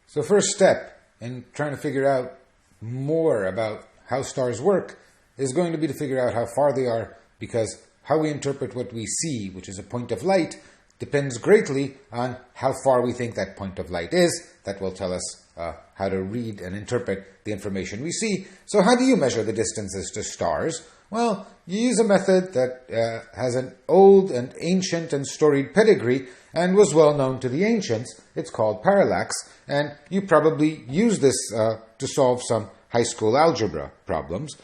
So first step in trying to figure out more about how stars work is going to be to figure out how far they are, because how we interpret what we see, which is a point of light, depends greatly on how far we think that point of light is. That will tell us how to read and interpret the information we see. So how do you measure the distances to stars? Well, you use a method that has an old and ancient and storied pedigree and was well known to the ancients. It's called parallax, and you probably use this to solve some high school algebra problems.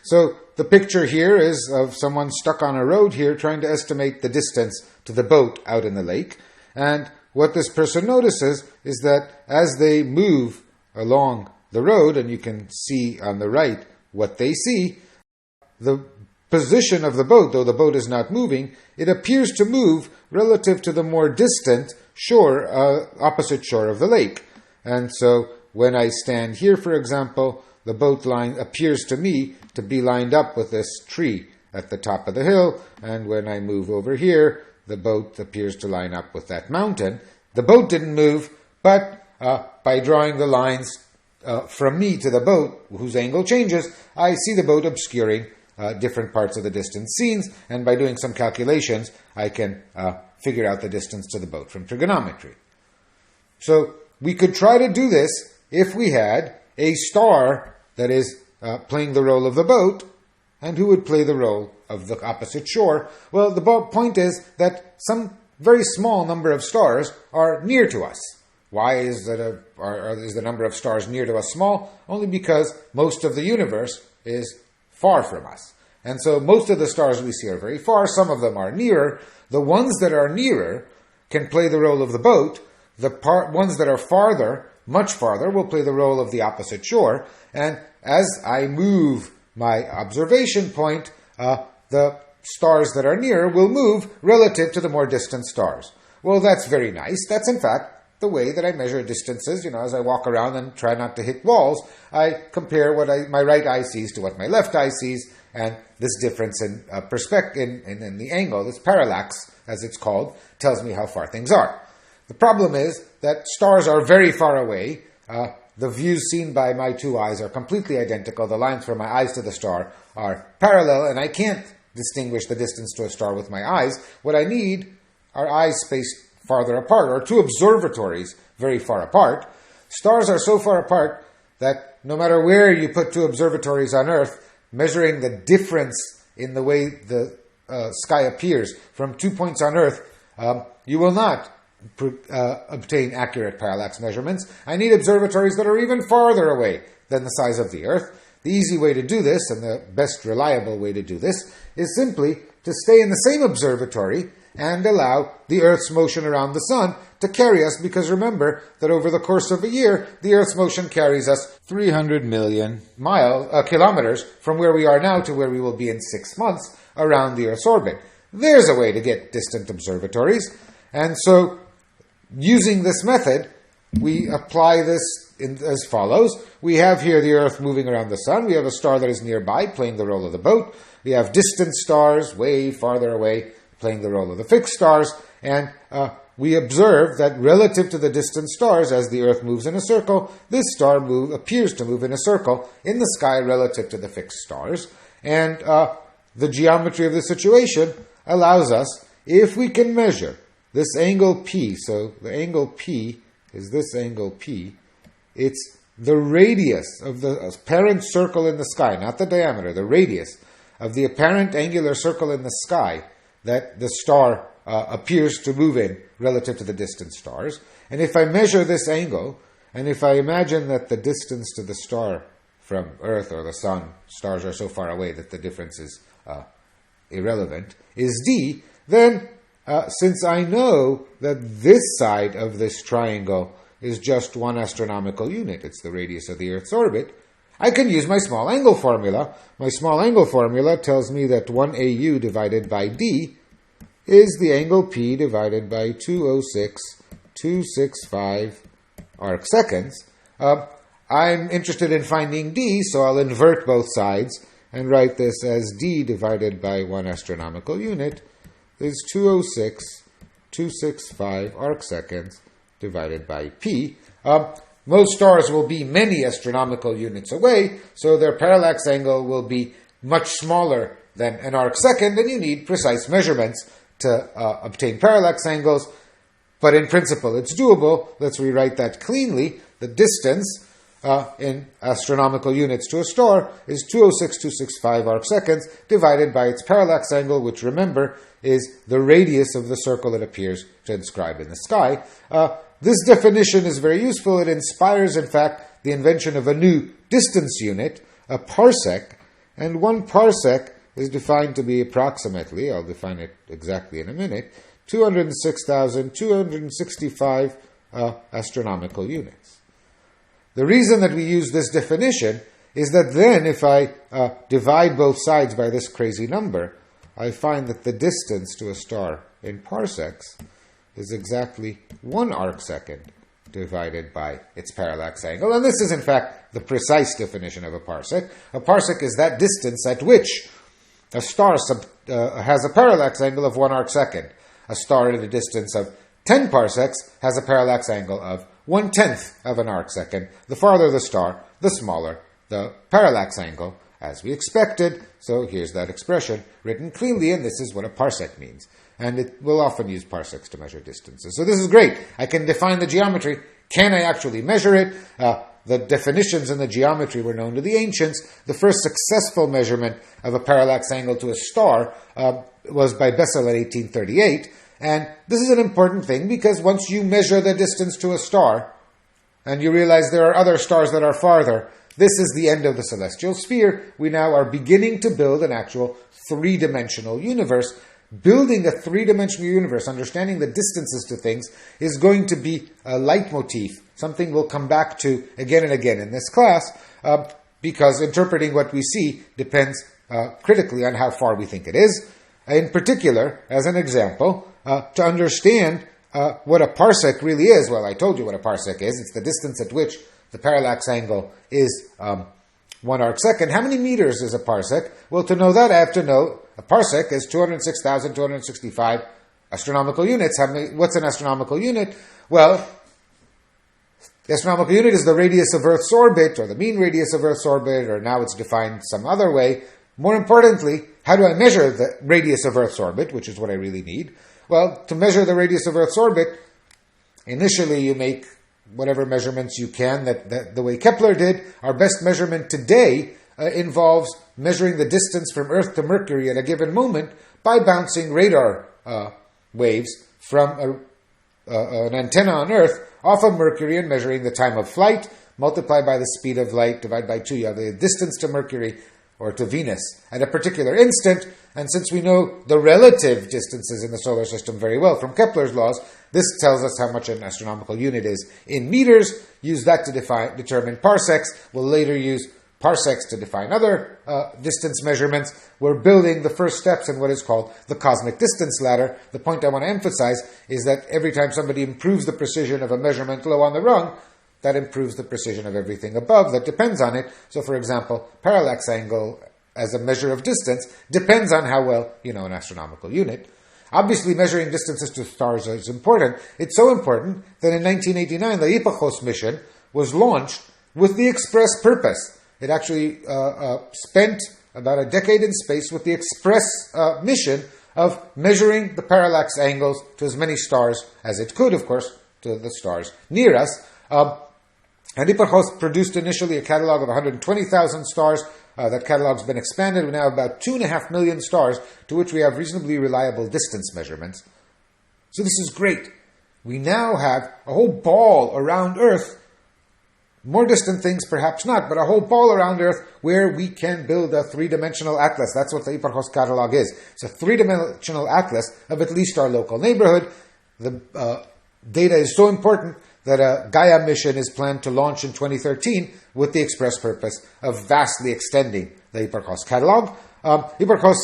So the picture here is of someone stuck on a road here trying to estimate the distance to the boat out in the lake. And what this person notices is that as they move along the road, and you can see on the right what they see, the position of the boat, though the boat is not moving, it appears to move relative to the more distant shore, opposite shore of the lake. And so when I stand here, for example, the boat line appears to me to be lined up with this tree at the top of the hill, and when I move over here, the boat appears to line up with that mountain. The boat didn't move, but by drawing the lines from me to the boat, whose angle changes, I see the boat obscuring different parts of the distant scenes, and by doing some calculations, I can figure out the distance to the boat from trigonometry. So we could try to do this if we had a star that is playing the role of the boat, and who would play the role of the opposite shore. Well, the point is that some very small number of stars are near to us. Why is the number of stars near to us small? Only because most of the universe is far from us. And so most of the stars we see are very far. Some of them are nearer. The ones that are nearer can play the role of the boat. The ones that are farther, much farther, will play the role of the opposite shore. And as I move my observation point, the stars that are nearer will move relative to the more distant stars. Well, that's very nice. That's, in fact, the way that I measure distances. As I walk around and try not to hit walls, I compare what my right eye sees to what my left eye sees, and this difference in perspective, in the angle, this parallax, as it's called, tells me how far things are. The problem is that stars are very far away. The views seen by my two eyes are completely identical. The lines from my eyes to the star are parallel, and I can't distinguish the distance to a star with my eyes. What I need are eyes spaced farther apart, or two observatories very far apart. Stars are so far apart that no matter where you put two observatories on Earth, measuring the difference in the way the sky appears from 2 points on Earth, you will not obtain accurate parallax measurements. I need observatories that are even farther away than the size of the Earth. The easy way to do this, and the best reliable way to do this, is simply to stay in the same observatory and allow the Earth's motion around the sun to carry us, because remember that over the course of a year, the Earth's motion carries us 300 million kilometers from where we are now to where we will be in 6 months around the Earth's orbit. There's a way to get distant observatories, and so using this method, we apply this as follows. We have here the Earth moving around the sun. We have a star that is nearby playing the role of the boat. We have distant stars way farther away playing the role of the fixed stars. And we observe that relative to the distant stars, as the Earth moves in a circle, this star appears to move in a circle in the sky relative to the fixed stars. And the geometry of the situation allows us, if we can measure this angle P, so the angle P is this angle P, it's the radius of the apparent circle in the sky, not the diameter, the radius of the apparent angular circle in the sky that the star appears to move in relative to the distant stars. And if I measure this angle, and if I imagine that the distance to the star from Earth or the sun, stars are so far away that the difference is irrelevant, is d, then since I know that this side of this triangle is just 1 astronomical unit, it's the radius of the Earth's orbit, I can use my small angle formula. My small angle formula tells me that 1 AU divided by d is the angle P divided by 206,265 arc seconds. I'm interested in finding d, so I'll invert both sides and write this as d divided by 1 astronomical unit is 206,265 arc seconds divided by p. Most stars will be many astronomical units away, so their parallax angle will be much smaller than an arcsecond, and you need precise measurements to obtain parallax angles. But in principle, it's doable. Let's rewrite that cleanly. The distance in astronomical units to a star is 206,265 arcseconds divided by its parallax angle, which, remember, is the radius of the circle it appears to inscribe in the sky. This definition is very useful. It inspires, in fact, the invention of a new distance unit, a parsec, and 1 parsec is defined to be approximately, I'll define it exactly in a minute, 206,265 astronomical units. The reason that we use this definition is that then if I divide both sides by this crazy number, I find that the distance to a star in parsecs is exactly 1 arcsecond divided by its parallax angle. And this is, in fact, the precise definition of a parsec. A parsec is that distance at which a star has a parallax angle of 1 arcsecond. A star at a distance of 10 parsecs has a parallax angle of 1/10 of an arcsecond. The farther the star, the smaller the parallax angle, as we expected. So here's that expression written cleanly, and this is what a parsec means. And it will often use parsecs to measure distances. So this is great. I can define the geometry. Can I actually measure it? The definitions in the geometry were known to the ancients. The first successful measurement of a parallax angle to a star was by Bessel in 1838. And this is an important thing because once you measure the distance to a star and you realize there are other stars that are farther, this is the end of the celestial sphere. We now are beginning to build an actual three-dimensional universe. Building a three-dimensional universe, understanding the distances to things, is going to be a leitmotif, something we'll come back to again and again in this class, because interpreting what we see depends critically on how far we think it is. In particular, as an example, to understand what a parsec really is, well, I told you what a parsec is. It's the distance at which the parallax angle is 1 arcsecond. How many meters is a parsec? Well, to know that, I have to know a parsec is 206,265 astronomical units. What's an astronomical unit? Well, the astronomical unit is the radius of Earth's orbit, or the mean radius of Earth's orbit, or now it's defined some other way. More importantly, how do I measure the radius of Earth's orbit, which is what I really need? Well, to measure the radius of Earth's orbit, initially you make whatever measurements you can, that the way Kepler did. Our best measurement today involves measuring the distance from Earth to Mercury at a given moment by bouncing radar waves from an antenna on Earth off of Mercury and measuring the time of flight, multiplied by the speed of light, divided by 2. You have the distance to Mercury or to Venus at a particular instant. And since we know the relative distances in the solar system very well from Kepler's laws, this tells us how much an astronomical unit is in meters. Use that to determine parsecs. We'll later use parsecs to define other distance measurements. We're building the first steps in what is called the cosmic distance ladder. The point I want to emphasize is that every time somebody improves the precision of a measurement low on the rung, that improves the precision of everything above that depends on it. So, for example, parallax angle as a measure of distance depends on how well you know an astronomical unit. Obviously, measuring distances to stars is important. It's so important that in 1989, the Hipparcos mission was launched with the express purpose. It actually spent about a decade in space with the express mission of measuring the parallax angles to as many stars as it could, of course, to the stars near us. And Hipparcos produced initially a catalog of 120,000 stars. That catalog's been expanded. We now have about 2.5 million stars to which we have reasonably reliable distance measurements. So this is great. We now have a whole ball around Earth, more distant things perhaps not, but a whole ball around Earth where we can build a three-dimensional atlas. That's what the Hipparcos catalog is. It's a three-dimensional atlas of at least our local neighborhood. The data is so important that a Gaia mission is planned to launch in 2013 with the express purpose of vastly extending the Hipparcos catalog. Hipparcos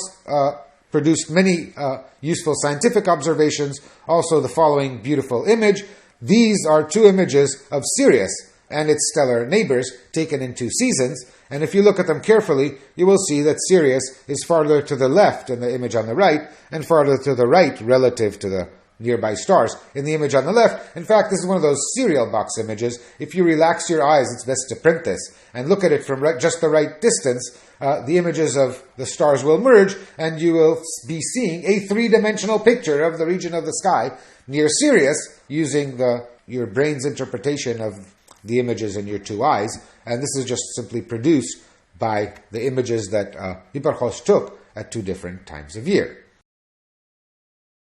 produced many useful scientific observations, also the following beautiful image. These are 2 images of Sirius and its stellar neighbors taken in 2 seasons, and if you look at them carefully, you will see that Sirius is farther to the left in the image on the right, and farther to the right relative to the nearby stars. In the image on the left, in fact, this is one of those cereal box images. If you relax your eyes, it's best to print this and look at it from just the right distance. The images of the stars will merge, and you will be seeing a three-dimensional picture of the region of the sky near Sirius using your brain's interpretation of the images in your two eyes. And this is just simply produced by the images that Hipparchus took at two different times of year.